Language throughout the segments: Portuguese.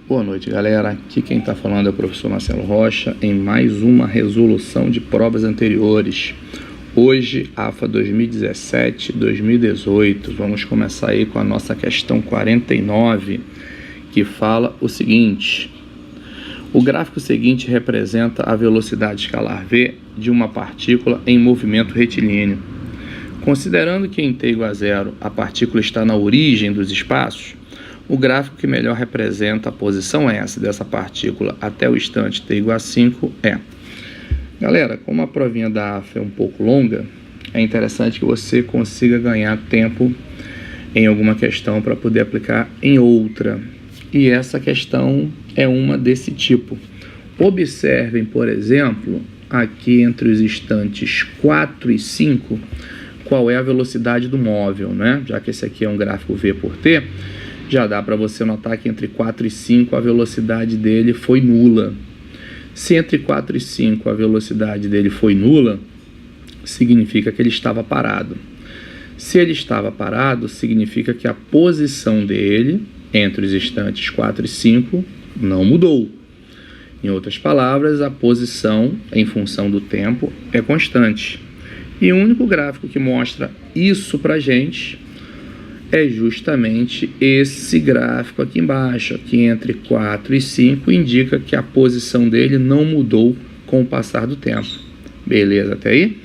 Boa noite, galera. Aqui quem está falando é o professor Marcelo Rocha em mais uma resolução de provas anteriores. Hoje, AFA 2017-2018. Vamos começar aí com a nossa questão 49, que fala o seguinte. O gráfico seguinte representa a velocidade escalar v de uma partícula em movimento retilíneo. Considerando que em t igual a zero a partícula está na origem dos espaços, o gráfico que melhor representa a posição S dessa partícula até o instante t igual a 5 é... Galera, como a provinha da AFA é um pouco longa, é interessante que você consiga ganhar tempo em alguma questão para poder aplicar em outra. E essa questão é uma desse tipo. Observem, por exemplo, aqui entre os instantes 4 e 5, qual é a velocidade do móvel, né? Já que esse aqui é um gráfico V por T, já dá para você notar que entre 4 e 5 a velocidade dele foi nula. Se entre 4 e 5 a velocidade dele foi nula, significa que ele estava parado. Se ele estava parado, significa que a posição dele entre os instantes 4 e 5 não mudou. Em outras palavras, a posição em função do tempo é constante. E o único gráfico que mostra isso para a gente é justamente esse gráfico aqui embaixo, aqui entre 4 e 5, indica que a posição dele não mudou com o passar do tempo. Beleza até aí?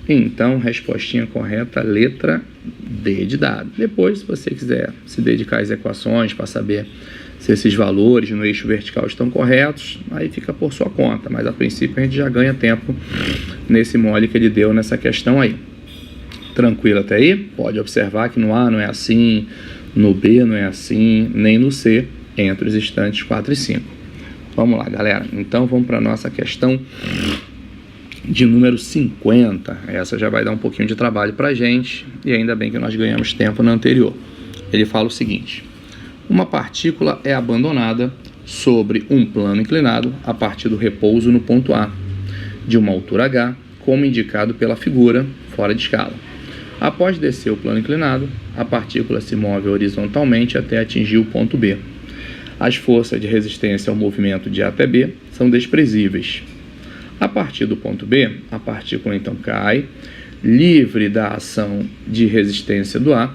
Então, respostinha correta, letra D de dado. Depois, se você quiser se dedicar às equações para saber se esses valores no eixo vertical estão corretos, aí fica por sua conta, mas a princípio a gente já ganha tempo nesse mole que ele deu nessa questão aí. Tranquilo até aí? Pode observar que no A não é assim, no B não é assim, nem no C, entre os instantes 4 e 5. Vamos lá, galera. Então vamos para a nossa questão de número 50. Essa já vai dar um pouquinho de trabalho para a gente, e ainda bem que nós ganhamos tempo na anterior. Ele fala o seguinte: uma partícula é abandonada sobre um plano inclinado a partir do repouso no ponto A, de uma altura h, como indicado pela figura, fora de escala. Após descer o plano inclinado, a partícula se move horizontalmente até atingir o ponto B. As forças de resistência ao movimento de A até B são desprezíveis. A partir do ponto B, a partícula então cai, livre da ação de resistência do A,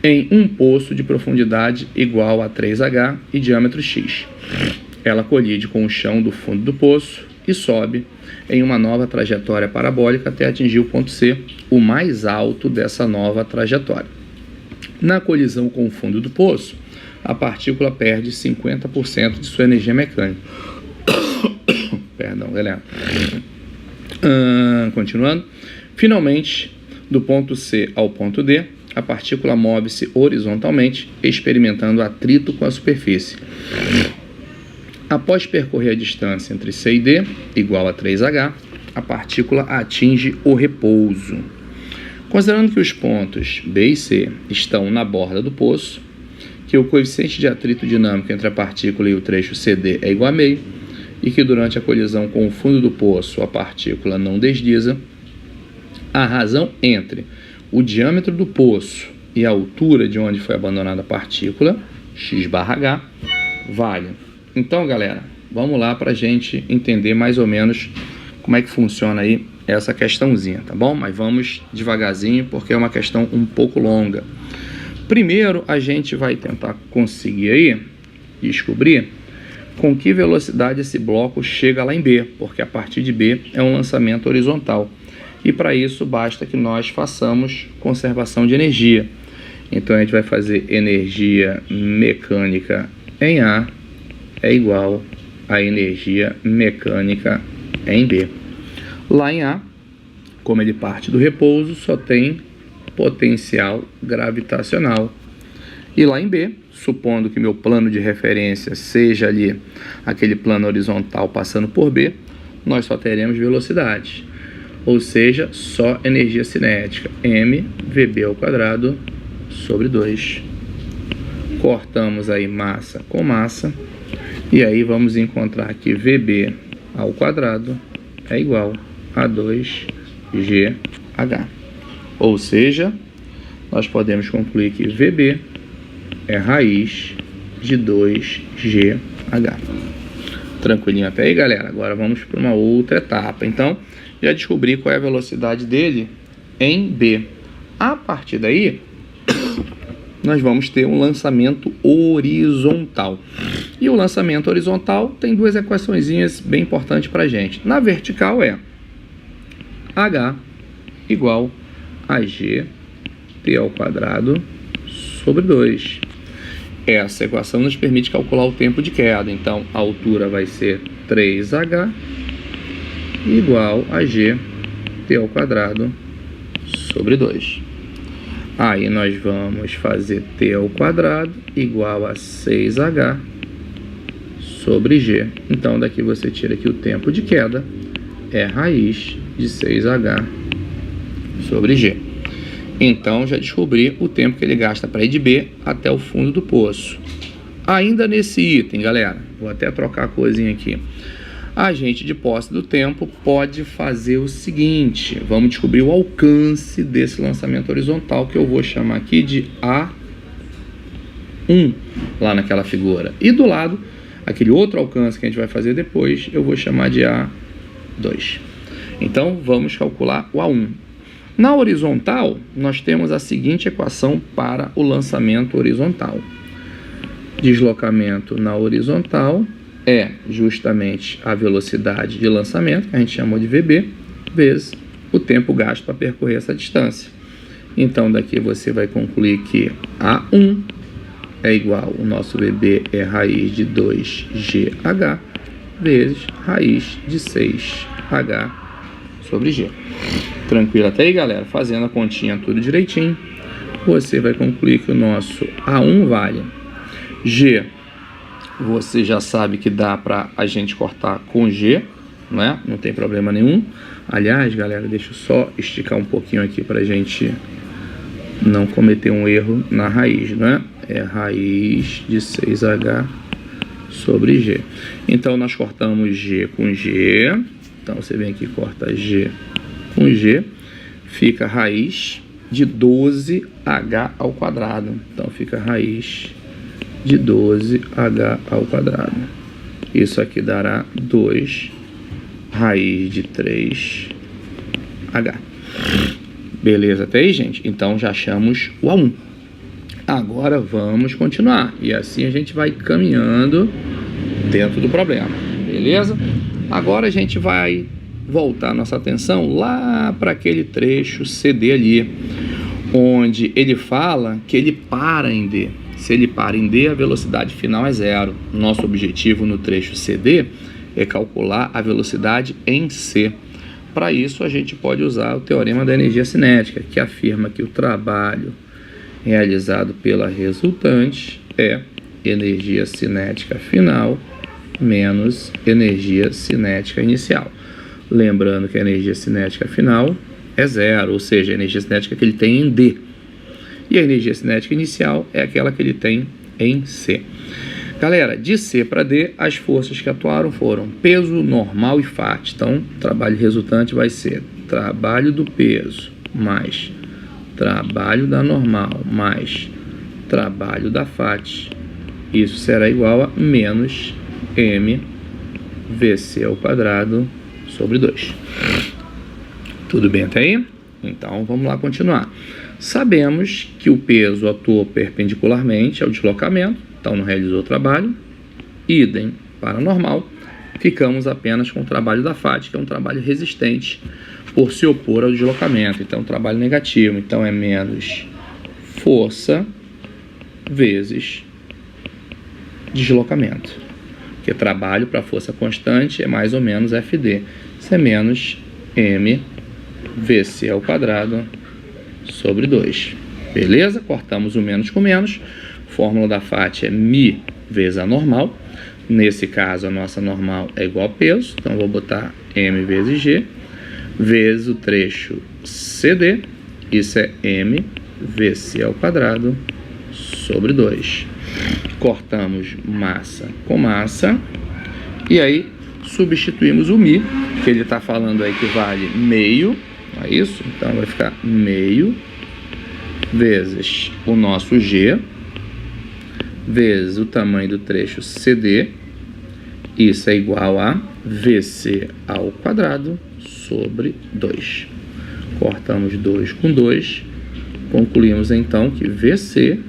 em um poço de profundidade igual a 3h e diâmetro x. Ela colide com o chão do fundo do poço e sobe em uma nova trajetória parabólica até atingir o ponto C, o mais alto dessa nova trajetória. Na colisão com o fundo do poço, a partícula perde 50% de sua energia mecânica. Perdão, galera. Continuando. Finalmente, do ponto C ao ponto D, a partícula move-se horizontalmente, experimentando atrito com a superfície. Após percorrer a distância entre C e D, igual a 3h, a partícula atinge o repouso. Considerando que os pontos B e C estão na borda do poço, que o coeficiente de atrito dinâmico entre a partícula e o trecho CD é igual a meio, e que durante a colisão com o fundo do poço a partícula não desliza, a razão entre o diâmetro do poço e a altura de onde foi abandonada a partícula, x/h, vale. Então, galera, vamos lá para a gente entender mais ou menos como é que funciona aí essa questãozinha, tá bom? Mas vamos devagarzinho porque é uma questão um pouco longa. Primeiro, a gente vai tentar conseguir aí descobrir com que velocidade esse bloco chega lá em B, porque a partir de B é um lançamento horizontal. E para isso basta que nós façamos conservação de energia. Então a gente vai fazer energia mecânica em A é igual a energia mecânica em B. Lá em A, como ele parte do repouso, só tem potencial gravitacional. E lá em B, supondo que meu plano de referência seja ali aquele plano horizontal passando por B, nós só teremos velocidade. Ou seja, só energia cinética, mvb² sobre 2. Cortamos aí massa com massa, e aí vamos encontrar que VB ao quadrado é igual a 2GH. Ou seja, nós podemos concluir que VB é raiz de 2GH. Tranquilinho até aí, galera? Agora vamos para uma outra etapa. Então, já descobri qual é a velocidade dele em B. A partir daí, nós vamos ter um lançamento horizontal. E o lançamento horizontal tem duas equaçõezinhas bem importantes para a gente. Na vertical é H igual a G T ao quadrado sobre 2. Essa equação nos permite calcular o tempo de queda. Então, a altura vai ser 3H igual a G T ao quadrado sobre 2. Aí nós vamos fazer T ao quadrado igual a 6H sobre G. Então, daqui você tira que o tempo de queda é raiz de 6H sobre G. Então, já descobri o tempo que ele gasta para ir de B até o fundo do poço. Ainda nesse item, galera, vou até trocar a coisinha aqui. A gente, de posse do tempo, pode fazer o seguinte. Vamos descobrir o alcance desse lançamento horizontal, que eu vou chamar aqui de A1, lá naquela figura. E do lado, aquele outro alcance que a gente vai fazer depois, eu vou chamar de A2. Então, vamos calcular o A1. Na horizontal, nós temos a seguinte equação para o lançamento horizontal. Deslocamento na horizontal é justamente a velocidade de lançamento, que a gente chamou de VB, vezes o tempo gasto para percorrer essa distância. Então, daqui você vai concluir que A1 é igual, o nosso VB é raiz de 2GH, vezes raiz de 6H sobre G. Tranquilo até aí, galera? Fazendo a continha tudo direitinho, você vai concluir que o nosso A1 vale G. Você já sabe que dá para a gente cortar com G, não é? Não tem problema nenhum. Aliás, galera, deixa eu só esticar um pouquinho aqui para a gente não cometer um erro na raiz, não é? É raiz de 6H sobre G. Então, nós cortamos G com G. Então, você vem aqui e corta G com G. Fica raiz de 12H ao quadrado. Então, fica raiz de 12H ao quadrado. Isso aqui dará 2 raiz de 3H. Beleza até aí, gente? Então já achamos o A1. Agora vamos continuar. E assim a gente vai caminhando dentro do problema. Beleza? Agora a gente vai voltar nossa atenção lá para aquele trecho CD ali, onde ele fala que ele para em D. Se ele para em D, a velocidade final é 0. Nosso objetivo no trecho CD é calcular a velocidade em C. Para isso, a gente pode usar o teorema da energia cinética, que afirma que o trabalho realizado pela resultante é energia cinética final menos energia cinética inicial. Lembrando que a energia cinética final é 0, ou seja, a energia cinética que ele tem em D. E a energia cinética inicial é aquela que ele tem em C. Galera, de C para D, as forças que atuaram foram peso, normal e FAT. Então, o trabalho resultante vai ser trabalho do peso mais trabalho da normal mais trabalho da FAT. Isso será igual a menos mVc ao quadrado sobre 2. Tudo bem até aí? Então, vamos lá continuar. Sabemos que o peso atuou perpendicularmente ao deslocamento, então não realizou o trabalho. Idem para normal, ficamos apenas com o trabalho da FAT, que é um trabalho resistente por se opor ao deslocamento. Então, trabalho negativo. Então, é menos força vezes deslocamento. Porque trabalho para força constante é mais ou menos FD. Isso é menos mVc ao quadrado sobre 2. Beleza? Cortamos o menos com menos. Fórmula da FAT é μ vezes a normal. Nesse caso, a nossa normal é igual a peso. Então, vou botar m vezes g, vezes o trecho CD. Isso é mVc ao quadrado sobre 2. Cortamos massa com massa. E aí, substituímos o μ, que ele está falando aí que vale meio. É isso? Então, vai ficar meio vezes o nosso G, vezes o tamanho do trecho CD, isso é igual a VC ao quadrado sobre 2. Cortamos 2 com 2, concluímos então que VC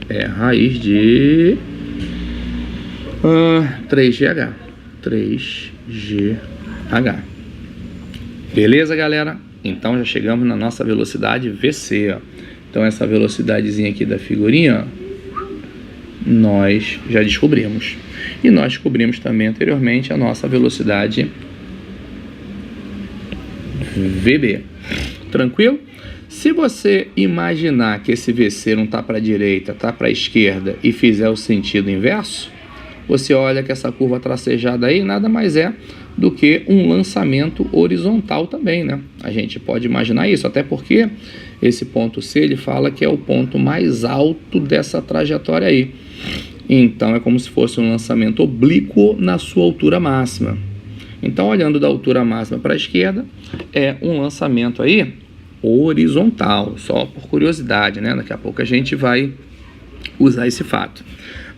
é raiz de 3GH. 3GH. Beleza, galera? Então já chegamos na nossa velocidade VC, ó. Então essa velocidadezinha aqui da figurinha, ó, nós já descobrimos. E nós descobrimos também anteriormente a nossa velocidade VB. Tranquilo? Se você imaginar que esse VC não está para a direita, está para a esquerda e fizer o sentido inverso, você olha que essa curva tracejada aí nada mais é do que um lançamento horizontal também, né? A gente pode imaginar isso, até porque esse ponto C, ele fala que é o ponto mais alto dessa trajetória aí. Então é como se fosse um lançamento oblíquo na sua altura máxima. Então, olhando da altura máxima para a esquerda, é um lançamento aí horizontal, só por curiosidade, né? Daqui a pouco a gente vai usar esse fato.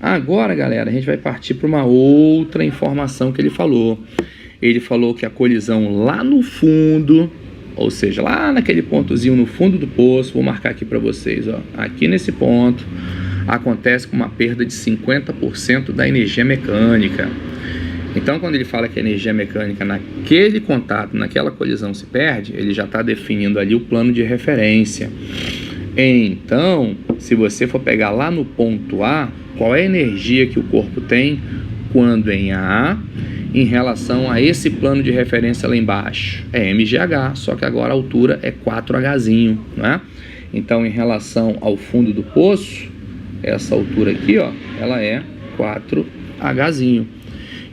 Agora, galera, a gente vai partir para uma outra informação que ele falou. Ele falou que a colisão lá no fundo, ou seja, lá naquele pontozinho no fundo do poço, vou marcar aqui para vocês, ó, aqui nesse ponto, acontece com uma perda de 50% da energia mecânica. Então, quando ele fala que a energia mecânica naquele contato, naquela colisão se perde, ele já está definindo ali o plano de referência. Então, se você for pegar lá no ponto A, qual é a energia que o corpo tem quando em A em relação a esse plano de referência lá embaixo? É mgh, só que agora a altura é 4hzinho, né? Então, em relação ao fundo do poço, essa altura aqui, ó, ela é 4hzinho.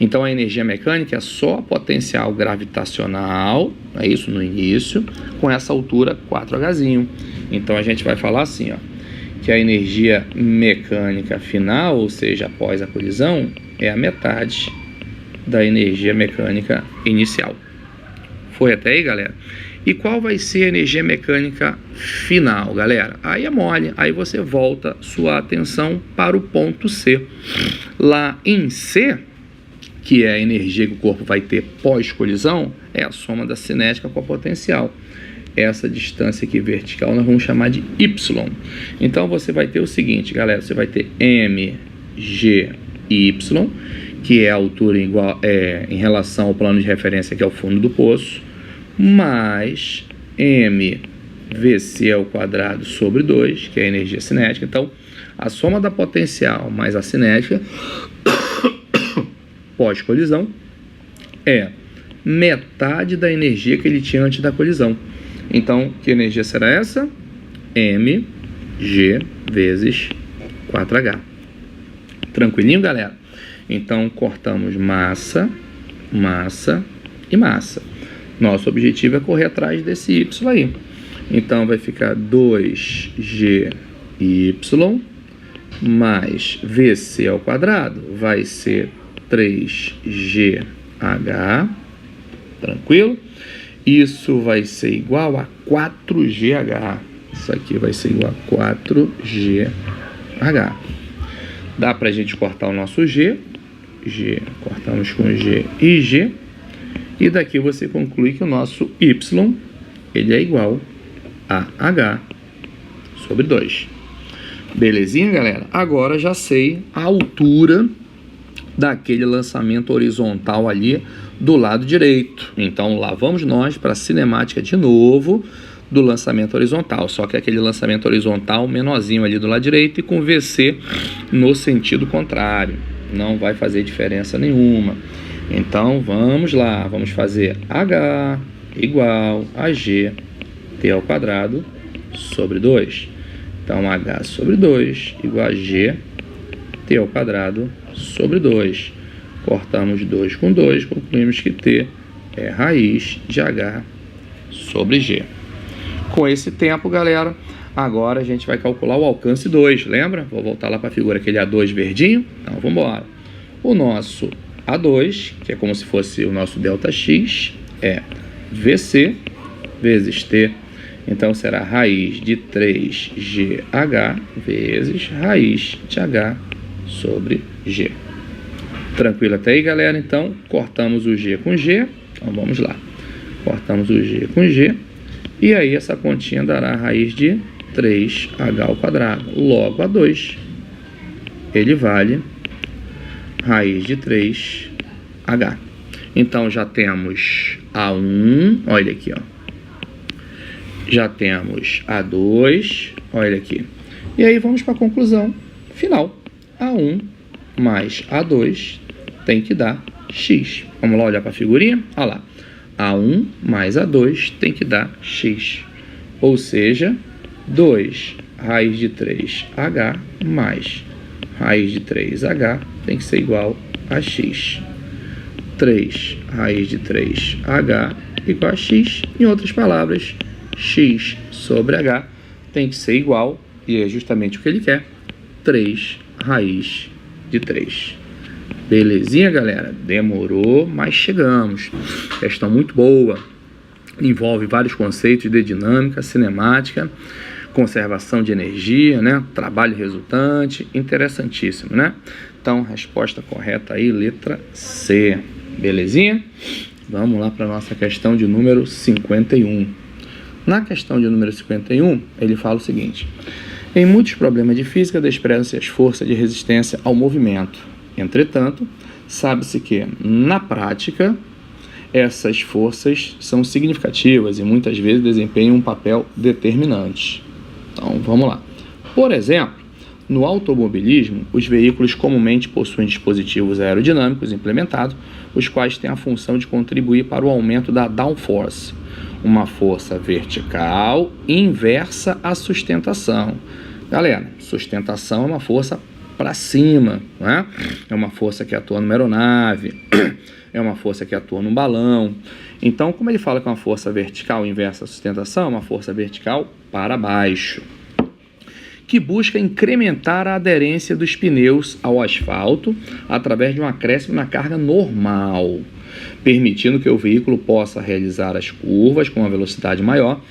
Então a energia mecânica é só potencial gravitacional, é isso no início, com essa altura 4hzinho. Então a gente vai falar assim, ó, que a energia mecânica final, ou seja, após a colisão, é a metade da energia mecânica inicial. Foi até aí, galera? E qual vai ser a energia mecânica final, galera? Aí é mole, aí você volta sua atenção para o ponto C. Lá em C, que é a energia que o corpo vai ter pós-colisão, é a soma da cinética com a potencial. Essa distância aqui vertical nós vamos chamar de Y. Então você vai ter o seguinte, galera, você vai ter mgy, que é a altura igual, em relação ao plano de referência, que é o fundo do poço, mais mvc ao quadrado sobre 2, que é a energia cinética. Então, a soma da potencial mais a cinética pós-colisão é metade da energia que ele tinha antes da colisão. Então, que energia será essa? mg vezes 4h. Tranquilinho, galera? Então, cortamos massa, massa e massa. Nosso objetivo é correr atrás desse y aí. Então, vai ficar 2gy mais vc ao quadrado vai ser 3gh, tranquilo? Isso vai ser igual a 4gh. Isso aqui vai ser igual a 4gh. Dá pra gente cortar o nosso g, cortamos com g e g, e daqui você conclui que o nosso y, ele é igual a h sobre 2. Belezinha, galera? Agora já sei a altura daquele lançamento horizontal ali do lado direito. Então lá vamos nós para a cinemática de novo do lançamento horizontal, só que aquele lançamento horizontal menorzinho ali do lado direito e com VC no sentido contrário. Não vai fazer diferença nenhuma. Então vamos lá, vamos fazer H igual a G T ao quadrado sobre 2. Então H sobre 2 igual a G T ao quadrado sobre 2. Cortamos 2 com 2, concluímos que T é raiz de H sobre G. Com esse tempo, galera, agora a gente vai calcular o alcance 2, lembra? Vou voltar lá para a figura, aquele A2 verdinho. Então, vamos embora. O nosso A2, que é como se fosse o nosso ΔX, é VC vezes T. Então, será raiz de 3GH vezes raiz de H sobre G. Tranquilo até aí, galera? Então, cortamos o G com G. Então, vamos lá. Cortamos o G com G. E aí, essa continha dará a raiz de 3H ao quadrado. Logo, A2, ele vale raiz de 3H. Então, já temos A1, olha aqui, ó. Já temos A2, olha aqui. E aí, vamos para a conclusão final. A1 mais A2 tem que dar X. Vamos lá olhar para a figurinha? Olha lá. A1 mais A2 tem que dar X. Ou seja, 2 raiz de 3H mais raiz de 3H tem que ser igual a X. 3 raiz de 3H igual a X. Em outras palavras, X sobre H tem que ser igual, e é justamente o que ele quer, 3 raiz de 3. Belezinha, galera? Demorou, mas chegamos. Questão muito boa. Envolve vários conceitos de dinâmica, cinemática, conservação de energia, né? Trabalho resultante, interessantíssimo, né? Então, resposta correta aí, letra C. Belezinha? Vamos lá para a nossa questão de número 51. Na questão de número 51, ele fala o seguinte: em muitos problemas de física desprezam-se as forças de resistência ao movimento. Entretanto, sabe-se que, na prática, essas forças são significativas e muitas vezes desempenham um papel determinante. Então, vamos lá. Por exemplo, no automobilismo, os veículos comumente possuem dispositivos aerodinâmicos implementados, os quais têm a função de contribuir para o aumento da downforce, uma força vertical inversa à sustentação. Galera, sustentação é uma força para cima, né? É uma força que atua numa aeronave, é uma força que atua num balão. Então, como ele fala que é uma força vertical inversa à sustentação, é uma força vertical para baixo, que busca incrementar a aderência dos pneus ao asfalto através de um acréscimo na carga normal, permitindo que o veículo possa realizar as curvas com uma velocidade maior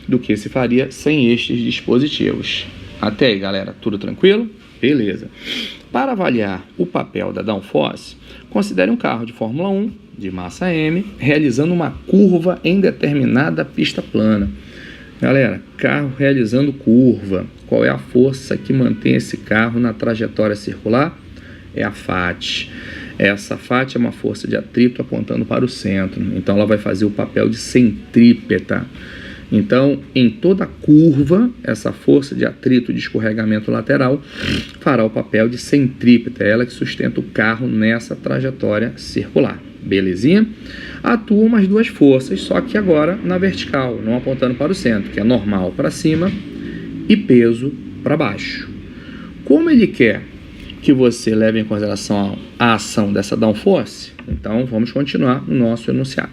do que se faria sem estes dispositivos. Até aí, galera, tudo tranquilo? Beleza. Para avaliar o papel da downforce, considere um carro de Fórmula 1 de massa M realizando uma curva em determinada pista plana. Galera, carro realizando curva. Qual é a força que mantém esse carro na trajetória circular? É a FAT. Essa FAT é uma força de atrito apontando para o centro. Então, ela vai fazer o papel de centrípeta. Então, em toda curva, essa força de atrito de escorregamento lateral fará o papel de centrípeta. É ela que sustenta o carro nessa trajetória circular. Belezinha? Atuam as duas forças, só que agora na vertical, não apontando para o centro, que é normal para cima e peso para baixo. Como ele quer que você leve em consideração a ação dessa downforce, então vamos continuar o nosso enunciado.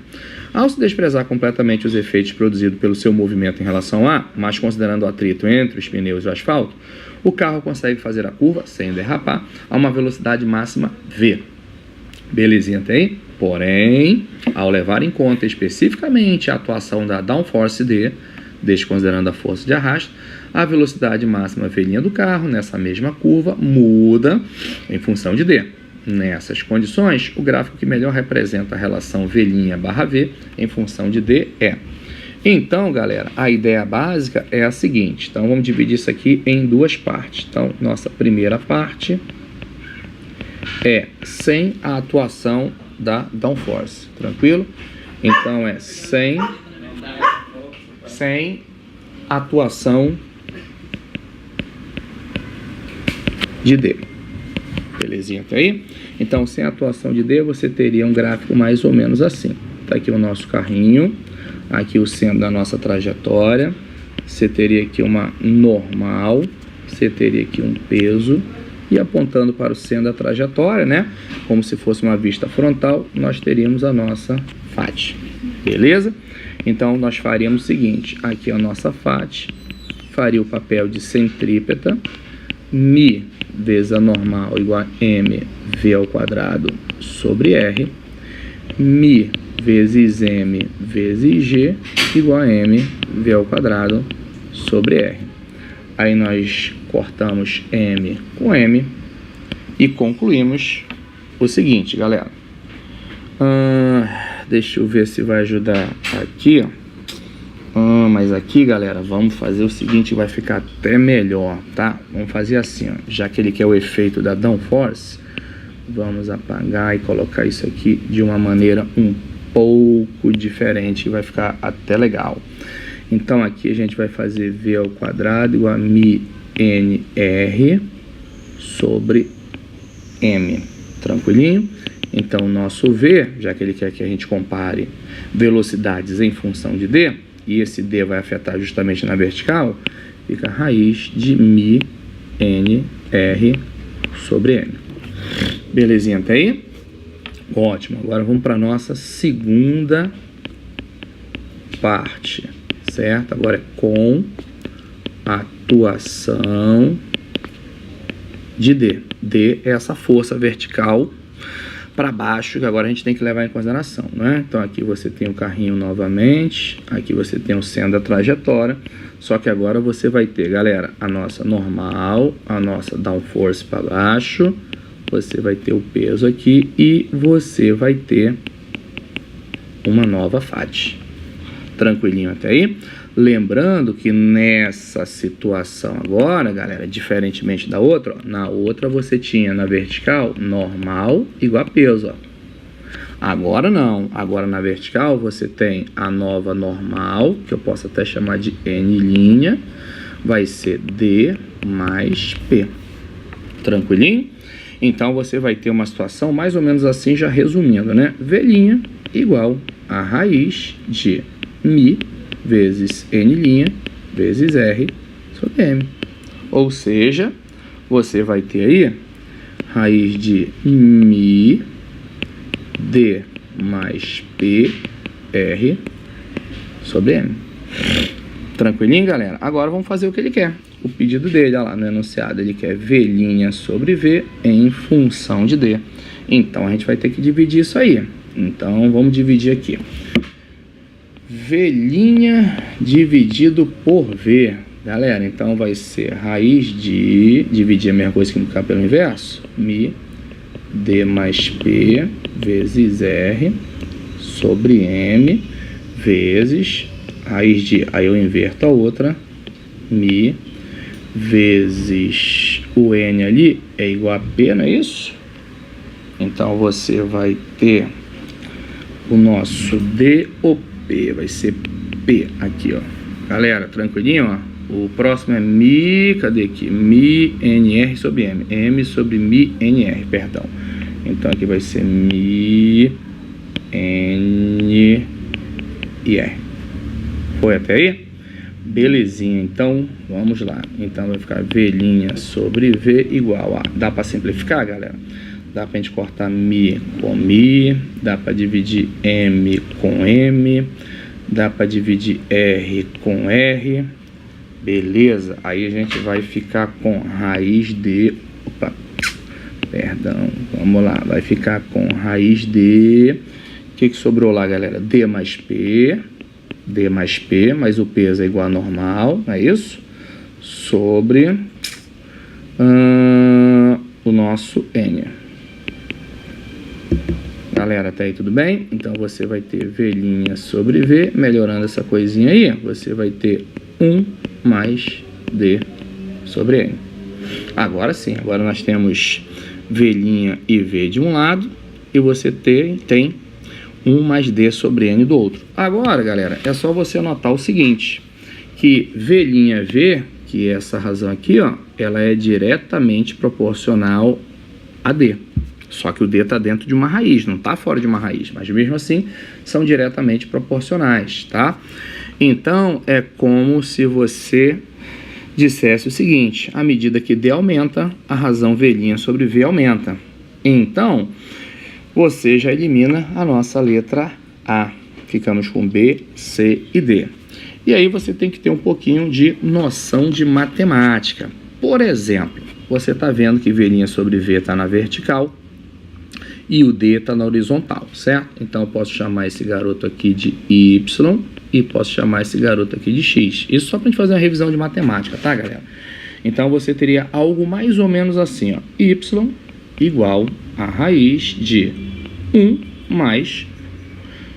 Ao se desprezar completamente os efeitos produzidos pelo seu movimento em relação a, mas considerando o atrito entre os pneus e o asfalto, o carro consegue fazer a curva, sem derrapar, a uma velocidade máxima V. Belezinha até aí? Porém, ao levar em conta especificamente a atuação da downforce D, desconsiderando a força de arrasto, a velocidade máxima V' do carro, nessa mesma curva, muda em função de D. Nessas condições, o gráfico que melhor representa a relação V'/V em função de D é. Então, galera, a ideia básica é a seguinte. Então, vamos dividir isso aqui em duas partes. Então, nossa primeira parte é sem a atuação da downforce. Tranquilo? Então, é sem atuação de D. Belezinha até aí? Então, sem atuação de D, você teria um gráfico mais ou menos assim. Tá aqui o nosso carrinho, aqui o centro da nossa trajetória. Você teria aqui uma normal, você teria aqui um peso, e apontando para o centro da trajetória, né? Como se fosse uma vista frontal, nós teríamos a nossa FAT. Beleza? Então, nós faríamos o seguinte. Aqui a nossa FAT faria o papel de centrípeta. Mi vezes a normal igual a mv ao quadrado sobre r. Mi vezes m vezes g igual a mv ao quadrado sobre r. Aí nós cortamos m com m E concluímos o seguinte, galera. Deixa eu ver se vai ajudar aqui. Mas aqui, galera, vamos fazer o seguinte, vai ficar até melhor, tá? Vamos fazer assim, ó. Já que ele quer o efeito da downforce, vamos apagar e colocar isso aqui de uma maneira um pouco diferente, vai ficar até legal. Então aqui a gente vai fazer V ao quadrado igual a MNR sobre M. Tranquilinho? Então o nosso V, já que ele quer que a gente compare velocidades em função de D, e esse D vai afetar justamente na vertical, fica a raiz de μ n r sobre M. Belezinha até aí? Ótimo. Agora vamos para a nossa segunda parte, certo? Agora é com atuação de D. D é essa força vertical para baixo, que agora a gente tem que levar em consideração, né? Então aqui você tem o carrinho novamente, aqui você tem o centro da trajetória, só que agora você vai ter, galera, a nossa normal, a nossa downforce para baixo, você vai ter o peso aqui e você vai ter uma nova FAD. Tranquilinho até aí? Lembrando que nessa situação agora, galera, diferentemente da outra, ó, na outra você tinha na vertical normal igual a peso, ó. Agora não, agora na vertical você tem a nova normal, que eu posso até chamar de N', vai ser D mais P. Tranquilinho? Então você vai ter uma situação mais ou menos assim, já resumindo, né? V' igual a raiz de μ vezes N' vezes R sobre M. Ou seja, você vai ter aí raiz de μ D mais P R sobre M. Tranquilinho, galera? Agora vamos fazer o que ele quer. O pedido dele, olha lá no enunciado, ele quer V' sobre V em função de D. Então a gente vai ter que dividir isso aí. Então vamos dividir aqui. V' dividido por V. Galera, então vai ser raiz de... Dividir a mesma coisa que multiplicar pelo inverso. μ D mais P vezes R sobre M vezes raiz de... Aí eu inverto a outra. μ vezes o N ali é igual a P, não é isso? Então você vai ter o nosso DOP, vai ser P aqui, ó. Galera, tranquilinho, ó. O próximo é μ, cadê aqui? μ NR sobre M. M sobre μ NR, perdão. Então aqui vai ser μ N e R. Foi até aí? Belezinha, então vamos lá. Então vai ficar V' sobre V igual a... Dá para simplificar, galera? Dá pra gente cortar μ com μ, dá para dividir M com M, dá para dividir R com R. Beleza? Aí a gente vai ficar com raiz de... Opa, perdão, vamos lá. Vai ficar com raiz de... O que sobrou lá, galera? D mais P... D mais P, mas o peso é igual a normal, não é isso? Sobre o nosso N. Galera, até aí tudo bem? Então você vai ter V' sobre V, melhorando essa coisinha aí, você vai ter 1 mais D sobre N. Agora sim, agora nós temos V' e V de um lado, e você tem 1 mais D sobre N do outro. Agora, galera, é só você anotar o seguinte, que V', que é essa razão aqui, ó, ela é diretamente proporcional a D. Só que o D está dentro de uma raiz, não está fora de uma raiz, mas mesmo assim são diretamente proporcionais, tá? Então, é como se você dissesse o seguinte, à medida que D aumenta, a razão V' sobre V aumenta. Então, você já elimina a nossa letra A. Ficamos com B, C e D. E aí você tem que ter um pouquinho de noção de matemática. Por exemplo, você está vendo que V' sobre V está na vertical e o D está na horizontal, certo? Então eu posso chamar esse garoto aqui de Y e posso chamar esse garoto aqui de X. Isso só para a gente fazer uma revisão de matemática, tá, galera? Então você teria algo mais ou menos assim, ó. Y igual a raiz de 1 mais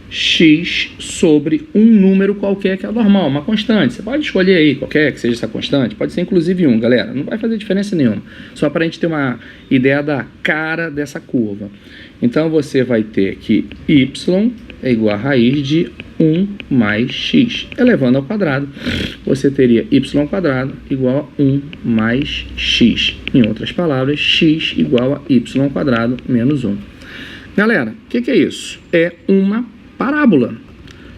x sobre um número qualquer que é normal, uma constante. Você pode escolher aí qualquer que seja essa constante, pode ser inclusive 1, galera, não vai fazer diferença nenhuma, só para a gente ter uma ideia da cara dessa curva. Então você vai ter que y é igual a raiz de 1 mais x, elevando ao quadrado, você teria y² igual a 1 mais x. Em outras palavras, x igual a y² menos 1. Galera, o que é isso? É uma parábola.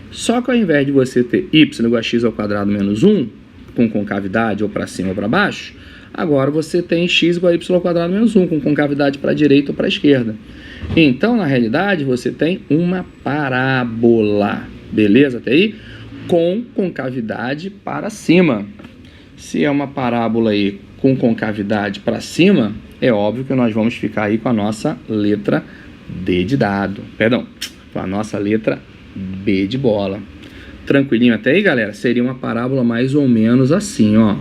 Só que ao invés de você ter y igual a x² menos 1, com concavidade ou para cima ou para baixo, agora você tem x igual a y² menos 1, com concavidade para a direita ou para a esquerda. Então, na realidade, você tem uma parábola. Beleza até aí? Com concavidade para cima. Se é uma parábola aí com concavidade para cima, é óbvio que nós vamos ficar aí com a nossa letra D de dado. Perdão, com a nossa letra B de bola. Tranquilinho até aí, galera? Seria uma parábola mais ou menos assim, ó.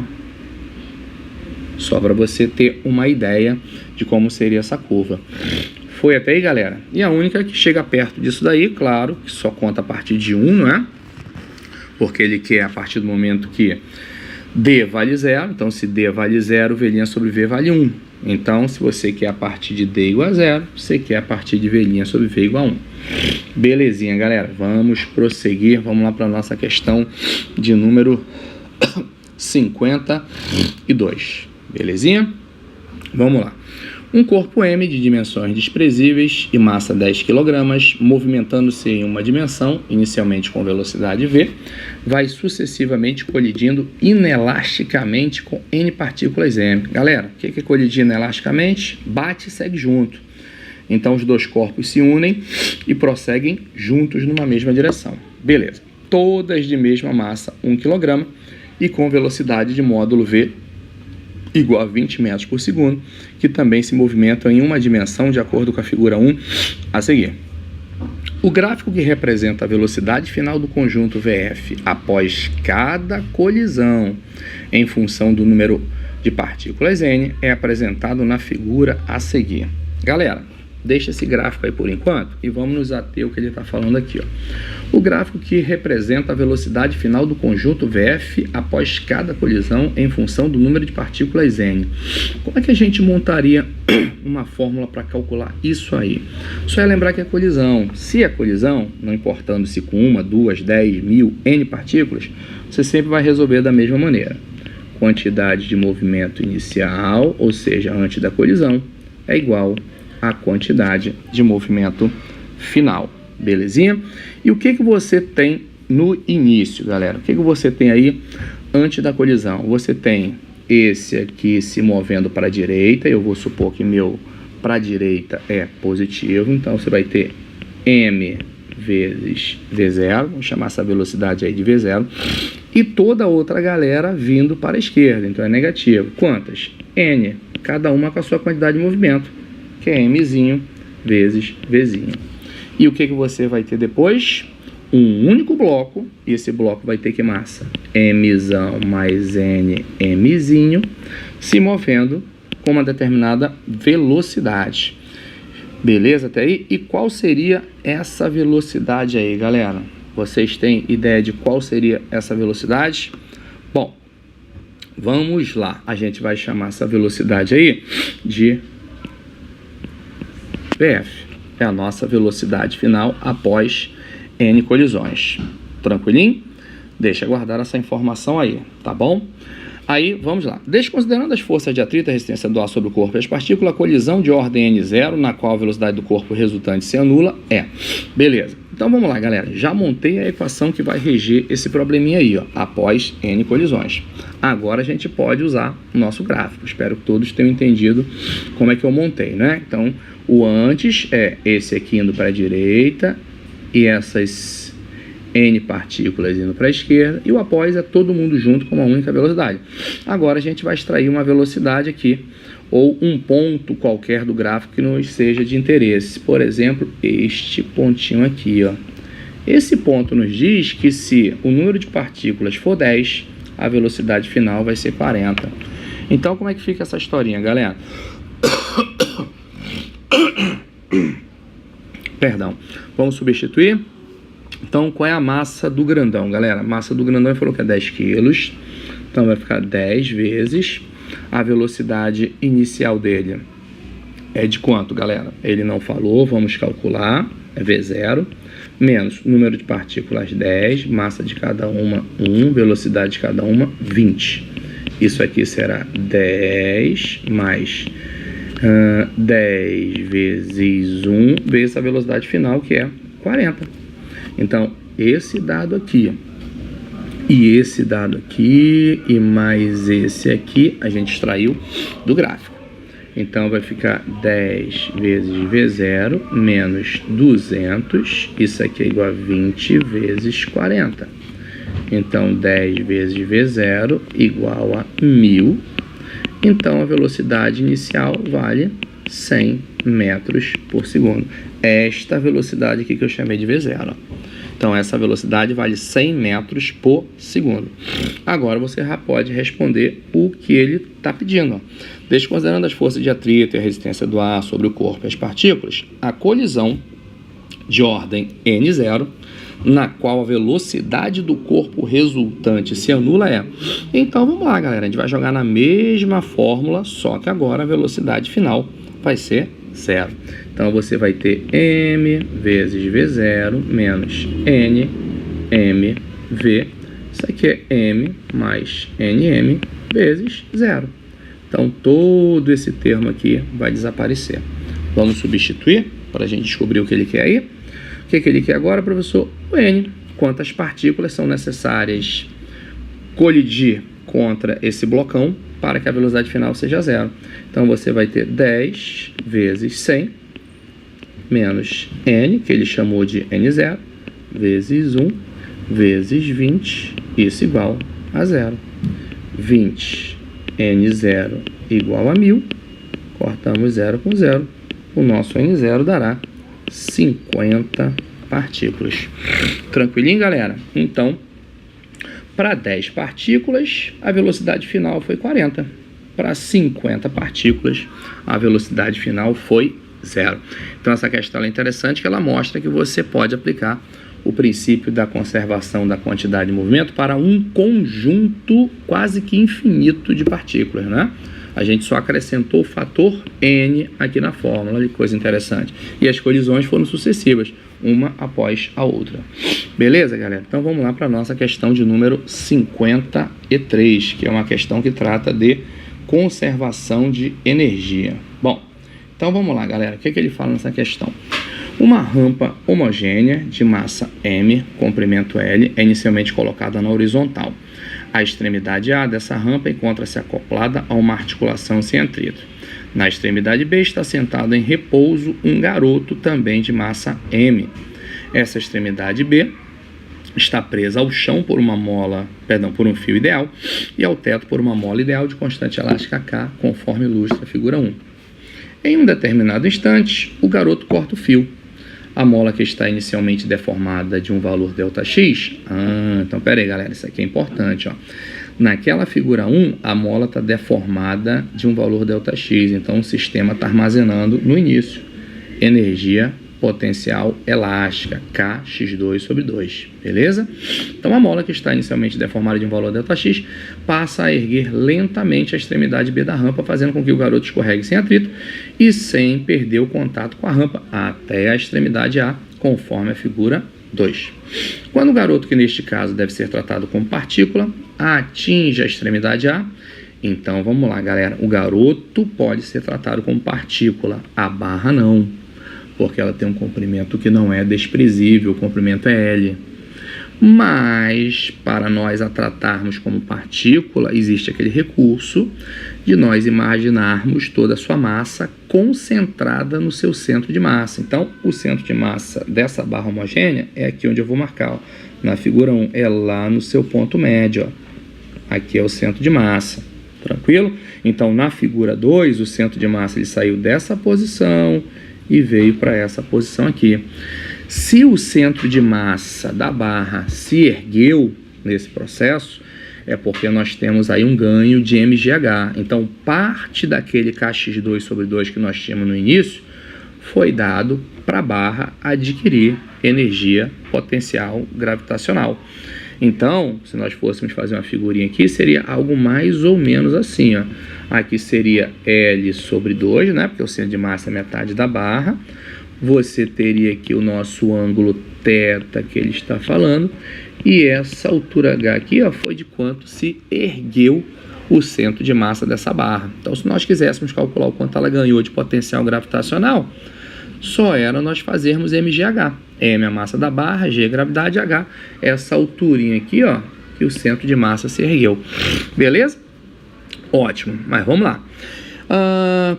Só para você ter uma ideia de como seria essa curva. Foi até aí, galera? E a única que chega perto disso daí, claro, que só conta a partir de 1, não é? Porque ele quer a partir do momento que D vale 0. Então, se D vale 0, V' sobre V vale 1. Então, se você quer a partir de D igual a 0, você quer a partir de V' sobre V igual a 1. Belezinha, galera? Vamos prosseguir. Vamos lá para a nossa questão de número 52. Belezinha? Vamos lá. Um corpo M de dimensões desprezíveis e massa 10 kg, movimentando-se em uma dimensão, inicialmente com velocidade v, vai sucessivamente colidindo inelasticamente com N partículas M. Galera, o que é colidir inelasticamente? Bate e segue junto. Então os dois corpos se unem e prosseguem juntos numa mesma direção. Beleza. Todas de mesma massa, 1 kg, e com velocidade de módulo v igual a 20 metros por segundo, que também se movimentam em uma dimensão de acordo com a figura 1 a seguir. O gráfico que representa a velocidade final do conjunto VF após cada colisão em função do número de partículas N é apresentado na figura a seguir. Galera, deixa esse gráfico aí por enquanto e vamos nos ater ao que ele está falando aqui, ó. O gráfico que representa a velocidade final do conjunto VF após cada colisão em função do número de partículas N. Como é que a gente montaria uma fórmula para calcular isso aí? Só é lembrar que é colisão. Se é colisão, não importando se com 1, 2, 10, 1000, N partículas, você sempre vai resolver da mesma maneira. Quantidade de movimento inicial, ou seja, antes da colisão, é igual a quantidade de movimento final. Belezinha? E o que você tem no início, galera? O que você tem aí antes da colisão? Você tem esse aqui se movendo para a direita. Eu vou supor que meu para a direita é positivo. Então, você vai ter m vezes v0. Vamos chamar essa velocidade aí de v0. E toda a outra galera vindo para a esquerda. Então, é negativo. Quantas? N. Cada uma com a sua quantidade de movimento, que é mzinho vezes vzinho. E o que você vai ter depois? Um único bloco, e esse bloco vai ter que massa? Mzão mais N, Mzinho, se movendo com uma determinada velocidade. Beleza até aí? E qual seria essa velocidade aí, galera? Vocês têm ideia de qual seria essa velocidade? Bom, vamos lá. A gente vai chamar essa velocidade aí de VF. É a nossa velocidade final após N colisões. Tranquilinho? Deixa guardar essa informação aí, tá bom? Aí, vamos lá. Desconsiderando as forças de atrito e resistência do ar sobre o corpo e as partículas, a colisão de ordem N0, na qual a velocidade do corpo resultante se anula, é. Beleza. Então, vamos lá, galera. Já montei a equação que vai reger esse probleminha aí, ó, após N colisões. Agora, a gente pode usar o nosso gráfico. Espero que todos tenham entendido como é que eu montei, né? Então, o antes é esse aqui indo para a direita e essas N partículas indo para a esquerda, e o após é todo mundo junto com uma única velocidade. Agora a gente vai extrair uma velocidade aqui, ou um ponto qualquer do gráfico que nos seja de interesse. Por exemplo, este pontinho aqui, ó. Esse ponto nos diz que se o número de partículas for 10, a velocidade final vai ser 40. Então, como é que fica essa historinha, galera? Perdão. Vamos substituir? Então, qual é a massa do grandão, galera? A massa do grandão ele falou que é 10 quilos. Então, vai ficar 10 vezes a velocidade inicial dele. É de quanto, galera? Ele não falou, vamos calcular. É V0, menos número de partículas 10, massa de cada uma 1, velocidade de cada uma 20. Isso aqui será 10 mais 10 vezes 1 vezes a velocidade final, que é 40. Então, esse dado aqui e esse dado aqui e mais esse aqui a gente extraiu do gráfico. Então, vai ficar 10 vezes V0 menos 200. Isso aqui é igual a 20 vezes 40. Então, 10 vezes V0 igual a 1.000. Então, a velocidade inicial vale 100 metros por segundo. Esta velocidade aqui que eu chamei de V0. Então, essa velocidade vale 100 metros por segundo. Agora, você já pode responder o que ele está pedindo. Desconsiderando as forças de atrito e a resistência do ar sobre o corpo e as partículas, a colisão de ordem N0, na qual a velocidade do corpo resultante se anula é... Então, vamos lá, galera. A gente vai jogar na mesma fórmula, só que agora a velocidade final vai ser 0. Então, você vai ter m vezes V0 menos n, m, v. Isso aqui é m mais nm vezes 0. Então, todo esse termo aqui vai desaparecer. Vamos substituir para a gente descobrir o que ele quer aí. O que ele quer agora, professor? O n. Quantas partículas são necessárias colidir contra esse blocão para que a velocidade final seja 0. Então, você vai ter 10 vezes 100 menos n, que ele chamou de n0, vezes 1, vezes 20, isso igual a 0. 20, n0 igual a 1.000, cortamos 0 com 0, o nosso n0 dará 50 partículas. Tranquilinho, galera? Então, para 10 partículas, a velocidade final foi 40. Para 50 partículas, a velocidade final foi 0. Então, essa questão é interessante, que ela mostra que você pode aplicar o princípio da conservação da quantidade de movimento para um conjunto quase que infinito de partículas, né? A gente só acrescentou o fator n aqui na fórmula, olha que coisa interessante. E as colisões foram sucessivas, uma após a outra. Beleza, galera? Então vamos lá para a nossa questão de número 53, que é uma questão que trata de conservação de energia. Bom, então vamos lá, galera. O que ele fala nessa questão? Uma rampa homogênea de massa m, comprimento L, é inicialmente colocada na horizontal. A extremidade A dessa rampa encontra-se acoplada a uma articulação sem atrito. Na extremidade B está sentado em repouso um garoto também de massa m. Essa extremidade B está presa ao chão por por um fio ideal e ao teto por uma mola ideal de constante elástica K, conforme ilustra a figura 1. Em um determinado instante, o garoto corta o fio. A mola que está inicialmente deformada de um valor ΔX... então pera aí, galera, isso aqui é importante, ó. Naquela figura 1, a mola está deformada de um valor ΔX, então o sistema está armazenando no início energia potencial elástica, Kx2 sobre 2, beleza? Então a mola que está inicialmente deformada de um valor ΔX passa a erguer lentamente a extremidade B da rampa, fazendo com que o garoto escorregue sem atrito e sem perder o contato com a rampa até a extremidade A, conforme a figura 2. Quando o garoto, que neste caso deve ser tratado como partícula, atinge a extremidade A, então vamos lá, galera, o garoto pode ser tratado como partícula, a barra não, porque ela tem um comprimento que não é desprezível, o comprimento é L. Mas, para nós a tratarmos como partícula, existe aquele recurso de nós imaginarmos toda a sua massa concentrada no seu centro de massa. Então, o centro de massa dessa barra homogênea é aqui onde eu vou marcar, ó. Na figura 1, é lá no seu ponto médio, ó. Aqui é o centro de massa, tranquilo? Então, na figura 2, o centro de massa ele saiu dessa posição e veio para essa posição aqui. Se o centro de massa da barra se ergueu nesse processo, é porque nós temos aí um ganho de mgh. Então, parte daquele Kx2 sobre 2 que nós tínhamos no início foi dado para a barra adquirir energia potencial gravitacional. Então, se nós fôssemos fazer uma figurinha aqui, seria algo mais ou menos assim, ó. Aqui seria L sobre 2, né? Porque o centro de massa é metade da barra. Você teria aqui o nosso ângulo θ que ele está falando. E essa altura H aqui, ó, foi de quanto se ergueu o centro de massa dessa barra. Então, se nós quiséssemos calcular o quanto ela ganhou de potencial gravitacional, só era nós fazermos mgh. M é a massa da barra, G é a gravidade, H é essa alturinha aqui, ó, que o centro de massa se ergueu. Beleza? Ótimo, mas vamos lá.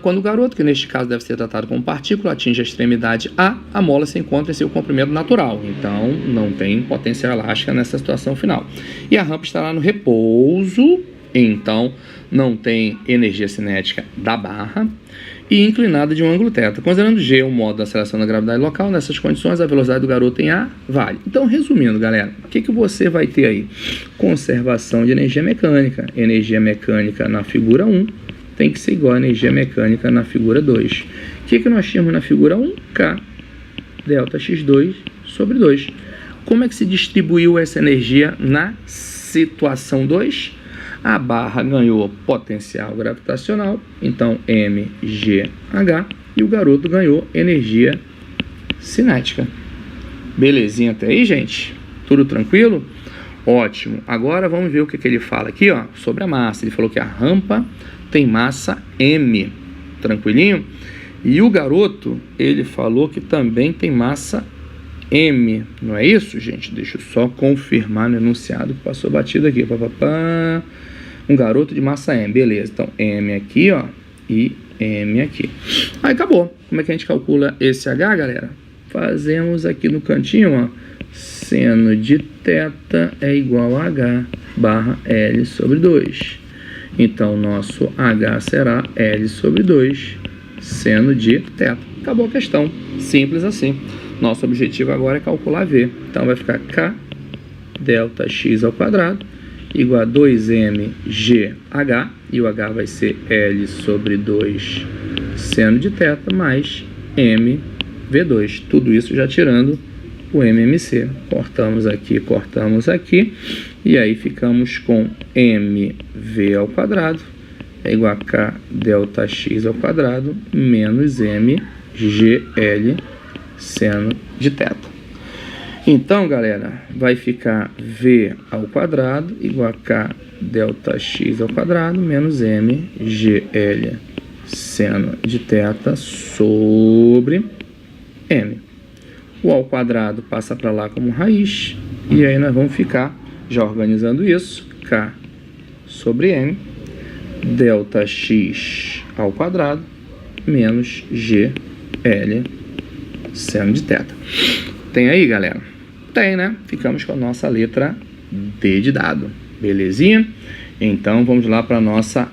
Quando o garoto, que neste caso deve ser tratado como partícula, atinge a extremidade A mola se encontra em seu comprimento natural. Então, não tem potência elástica nessa situação final. E a rampa estará no repouso, então não tem energia cinética da barra, e inclinada de um ângulo θ. Considerando G o modo da aceleração da gravidade local, nessas condições a velocidade do garoto em A vale. Então, resumindo, galera, o que você vai ter aí? Conservação de energia mecânica. Energia mecânica na figura 1 tem que ser igual a energia mecânica na figura 2. O que nós tínhamos na figura 1? K delta x2 sobre 2. Como é que se distribuiu essa energia na situação 2? A barra ganhou potencial gravitacional, então mgh, e o garoto ganhou energia cinética. Belezinha até aí, gente? Tudo tranquilo? Ótimo. Agora vamos ver o que ele fala aqui, ó, sobre a massa. Ele falou que a rampa tem massa m, tranquilinho? E o garoto, ele falou que também tem massa m, não é isso, gente? Deixa eu só confirmar no enunciado que passou batido aqui. Um garoto de massa m, beleza. Então, m aqui, ó, e m aqui. Aí, acabou. Como é que a gente calcula esse h, galera? Fazemos aqui no cantinho, ó, seno de θ é igual a h barra L sobre 2. Então, nosso h será L sobre 2, seno de θ. Acabou a questão. Simples assim. Nosso objetivo agora é calcular V. Então, vai ficar K delta x ao quadrado igual a 2mgh, e o h vai ser L sobre 2 seno de θ mais mv2. Tudo isso já tirando o mmc. Cortamos aqui, e aí ficamos com mv ao quadrado é igual a k delta x ao quadrado menos mgl seno de θ. Então, galera, vai ficar v ao quadrado igual a k delta x ao quadrado menos mgl seno de θ sobre m. O ao quadrado passa para lá como raiz, e aí nós vamos ficar, já organizando isso, k sobre m, delta x ao quadrado menos gl seno de θ. Tem aí, galera? Tem, né? Ficamos com a nossa letra D de dado. Belezinha? Então, vamos lá para a nossa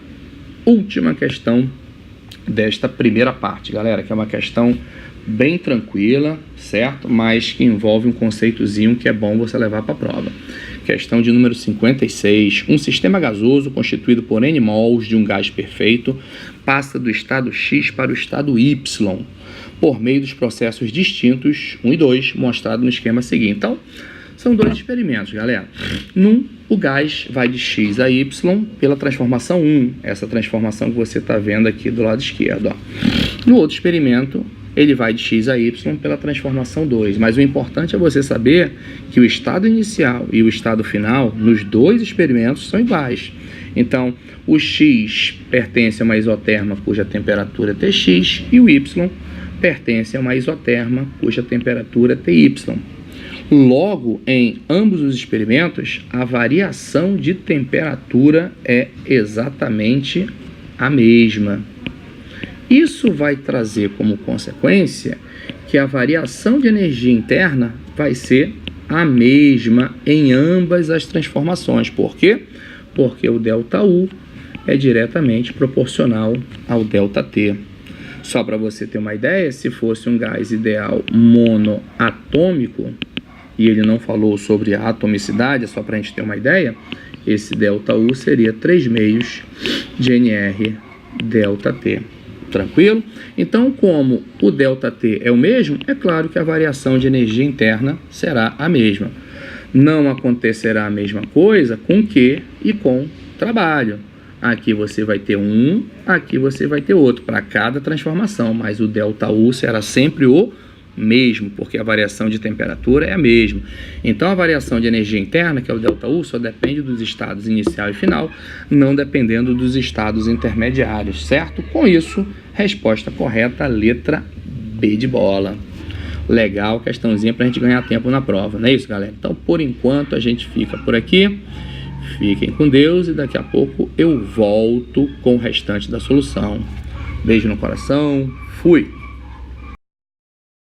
última questão desta primeira parte, galera, que é uma questão bem tranquila, certo? Mas que envolve um conceitozinho que é bom você levar para a prova. Questão de número 56. Um sistema gasoso constituído por N mols de um gás perfeito passa do estado X para o estado Y por meio dos processos distintos 1 e 2, mostrado no esquema seguinte. Então, são dois experimentos, galera. Num, o gás vai de X a Y pela transformação 1, essa transformação que você está vendo aqui do lado esquerdo, ó. No outro experimento, ele vai de X a Y pela transformação 2. Mas o importante é você saber que o estado inicial e o estado final, nos dois experimentos, são iguais. Então, o X pertence a uma isoterma cuja temperatura é Tx, e o Y pertence a uma isoterma cuja temperatura é Ty. Logo, em ambos os experimentos, a variação de temperatura é exatamente a mesma. Isso vai trazer como consequência que a variação de energia interna vai ser a mesma em ambas as transformações. Por quê? Porque o ΔU é diretamente proporcional ao ΔT. Só para você ter uma ideia, se fosse um gás ideal monoatômico, e ele não falou sobre a atomicidade, é só para a gente ter uma ideia, esse ΔU seria 3/2 de NR ΔT. Tranquilo? Então, como o ΔT é o mesmo, é claro que a variação de energia interna será a mesma. Não acontecerá a mesma coisa com Q e com trabalho. Aqui você vai ter um, aqui você vai ter outro, para cada transformação, mas o ΔU será sempre o mesmo, porque a variação de temperatura é a mesma. Então a variação de energia interna, que é o ΔU, só depende dos estados inicial e final, não dependendo dos estados intermediários, certo? Com isso, resposta correta, letra B de bola. Legal, questãozinha pra gente ganhar tempo na prova, não é isso, galera? Então, por enquanto, a gente fica por aqui. Fiquem com Deus e daqui a pouco eu volto com o restante da solução. Beijo no coração, fui!